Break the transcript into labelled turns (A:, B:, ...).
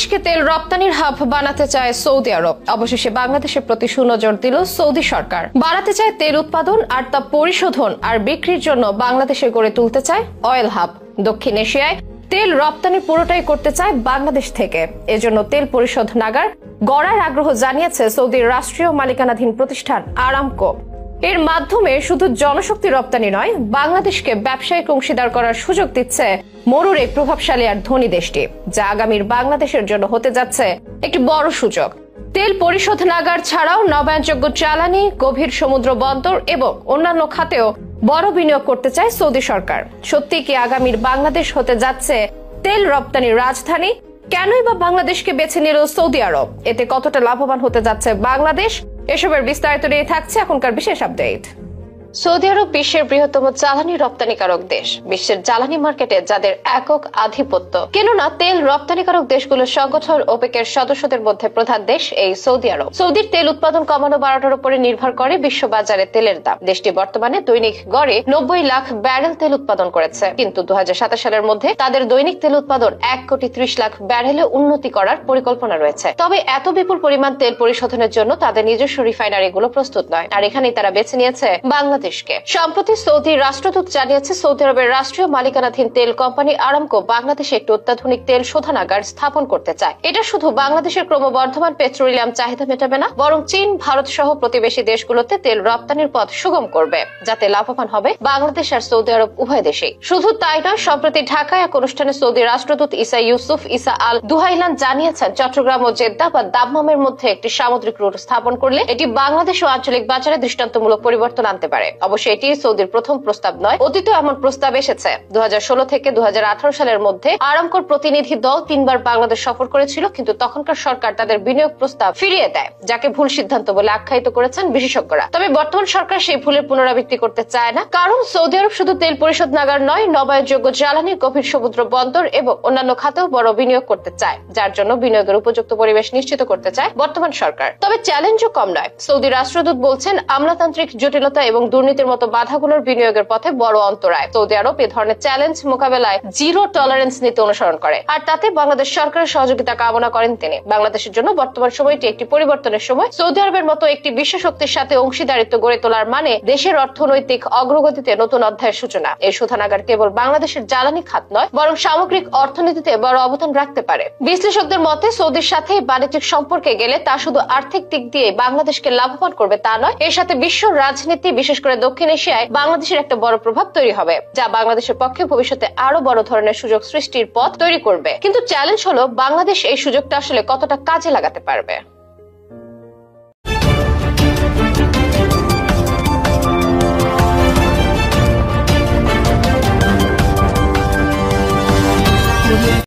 A: বাংলাদেশকে তেল রপ্তানির হাব বানাতে চায় সৌদি আরব। অবশেষে বাংলাদেশের প্রতি সুনজর দিল সৌদি সরকার। বাড়াতে চায় তেল উৎপাদন আর তা পরিশোধন আর বিক্রির জন্য বাংলাদেশে গড়ে তুলতে চায় অয়েল হাব। দক্ষিণ এশিয়ায় তেল রপ্তানি পুরোটাই করতে চায় বাংলাদেশ থেকে। এজন্য তেল পরিশোধ নাগার গড়ার আগ্রহ জানিয়েছে সৌদির রাষ্ট্রীয় মালিকানাধীন প্রতিষ্ঠান আরামকো। এর মাধ্যমে শুধু জনশক্তি রপ্তানি নয়, বাংলাদেশকে ব্যবসায়িক অংশীদার করার সুযোগ দিচ্ছে মরুর এই প্রভাবশালী আর ধনী দেশটি, যা আগামীর বাংলাদেশের জন্য হতে যাচ্ছে একটি বড় সুযোগ। তেল পরিশোধ নাগার ছাড়াও নবায়নযোগ্য জ্বালানি, গভীর সমুদ্র বন্দর এবং অন্যান্য খাতেও বড় বিনিয়োগ করতে চায় সৌদি সরকার। সত্যি কি আগামীর বাংলাদেশ হতে যাচ্ছে তেল রপ্তানির রাজধানী? কেনই বা বাংলাদেশকে বেছে নিল সৌদি আরব? এতে কতটা লাভবান হতে যাচ্ছে বাংলাদেশ? এসবের বিস্তারিত নিয়ে থাকছে এখনকার বিশেষ আপডেট। সৌদি আরব বিশ্বের বৃহত্তম জ্বালানি রপ্তানিকারক দেশ। বিশ্বের জ্বালানি মার্কেটে যাদের একক আধিপত্য। কেননা তেল রপ্তানিকারক দেশগুলোর সংগঠন ওপেকের সদস্যদের মধ্যে প্রধান দেশ এই সৌদি আরব। সৌদির তেল উৎপাদন কমানো বাড়ানোর উপরে নির্ভর করে বিশ্ববাজারে তেলের দাম। দেশটি বর্তমানে দৈনিক গড়ে 90 লাখ ব্যারেল তেল উৎপাদন করেছে, কিন্তু 2027 সালের মধ্যে তাদের দৈনিক তেল উৎপাদন 1,30,00,000 ব্যারেলে উন্নতি করার পরিকল্পনা রয়েছে। তবে এত বিপুল পরিমাণ তেল পরিশোধনের জন্য তাদের নিজস্ব রিফাইনারিগুলো প্রস্তুত নয়, আর এখানেই তারা বেছে নিয়েছে বাংলাদেশকে। সম্প্রতি সৌদি রাষ্ট্রদূত জানিয়েছে, সৌদি আরবের রাষ্ট্রীয় মালিকানাধীন তেল কোম্পানি আরামকো বাংলাদেশে একটি অত্যাধুনিক তেল শোধনাগার স্থাপন করতে চায়। এটা শুধু বাংলাদেশের ক্রমবর্ধমান পেট্রোলিয়াম চাহিদা মেটাবে না, বরং চীন, ভারত সহ প্রতিবেশী দেশগুলোতে তেল রপ্তানির পথ সুগম করবে, যাতে লাভবান হবে বাংলাদেশ আর সৌদি আরব উভয় দেশেই। শুধু তাই নয়, সম্প্রতি ঢাকায় এক অনুষ্ঠানে সৌদি রাষ্ট্রদূত ইসা ইউসুফ ইসা আল দুহাইলান জানিয়েছেন, চট্টগ্রাম ও জেদ্দা বা দাম্মামের মধ্যে একটি সামুদ্রিক রুট স্থাপন করলে এটি বাংলাদেশ ও আঞ্চলিক বাজারে দৃষ্টান্তমূলক পরিবর্তন আনতে পারে। অবশ্যই এটি সৌদির প্রথম প্রস্তাব নয়, অতীতে এমন প্রস্তাব এসেছে। 2016 থেকে 2018 সালের মধ্যে আরামকোর প্রতিনিধি দল 3 বার বাংলাদেশ সফর করেছিল, কিন্তু তখনকার সরকার তাদের বিনিয়োগ প্রস্তাব ফিরিয়ে দেয়, যাকে ভুল সিদ্ধান্ত বলে আখ্যায়িত করেছেন বিশেষজ্ঞরা। তবে বর্তমান সরকার সেই ভুলের পুনরাবৃত্তি করতে চায় না, কারণ সৌদি আরব শুধু তেল পরিশোধ নাগার নয়, নবায়নযোগ্য জ্বালানি, গভীর সমুদ্র বন্দর এবং অন্যান্য খাতেও বড় বিনিয়োগ করতে চায়, যার জন্য বিনিয়োগের উপযুক্ত পরিবেশ নিশ্চিত করতে চায় বর্তমান সরকার। তবে চ্যালেঞ্জও কম নয়। সৌদি রাষ্ট্রদূত বলছেন, আমলাতান্ত্রিক জটিলতা এবং দুর্নীতির মতো বাধাগুলোর বিনিয়োগের পথে বড় অন্তরায়। সৌদি আরব এ ধরনের চ্যালেঞ্জ মোকাবেলায় জিরো টলারেন্স নীতি অনুসরণ করে, আর তাতে বাংলাদেশ সরকারের সহযোগিতা কামনা করেন তিনি। বাংলাদেশের জন্য বর্তমান সময়টি একটি পরিবর্তনের সময়। সৌদি আরবের মতো একটি বিশ্ব শক্তির সাথে অংশীদারিত্ব গড়ে তোলার মানে দেশের অর্থনৈতিক অগ্রগতিতে নতুন অধ্যায়ের সূচনা। এই শোধনাগার কেবল বাংলাদেশের জ্বালানি খাত নয়, বরং সামগ্রিক অর্থনীতিতে বড় অবদান রাখতে পারে। বিশ্লেষকদের মতে, সৌদির সাথে বাণিজ্যিক সম্পর্কে গেলে তা শুধু আর্থিক দিক দিয়ে বাংলাদেশকে লাভবান করবে তা নয়, এর সাথে বিশ্ব রাজনীতি, বিশেষ করে দক্ষিণ এশিয়ায় বাংলাদেশের একটা বড় প্রভাব তৈরি হবে, যা বাংলাদেশের পক্ষে ভবিষ্যতে আরো বড় ধরনের সুযোগ সৃষ্টির পথ তৈরি করবে। কিন্তু চ্যালেঞ্জ হলো বাংলাদেশ এই সুযোগটা আসলে কতটা কাজে লাগাতে পারবে।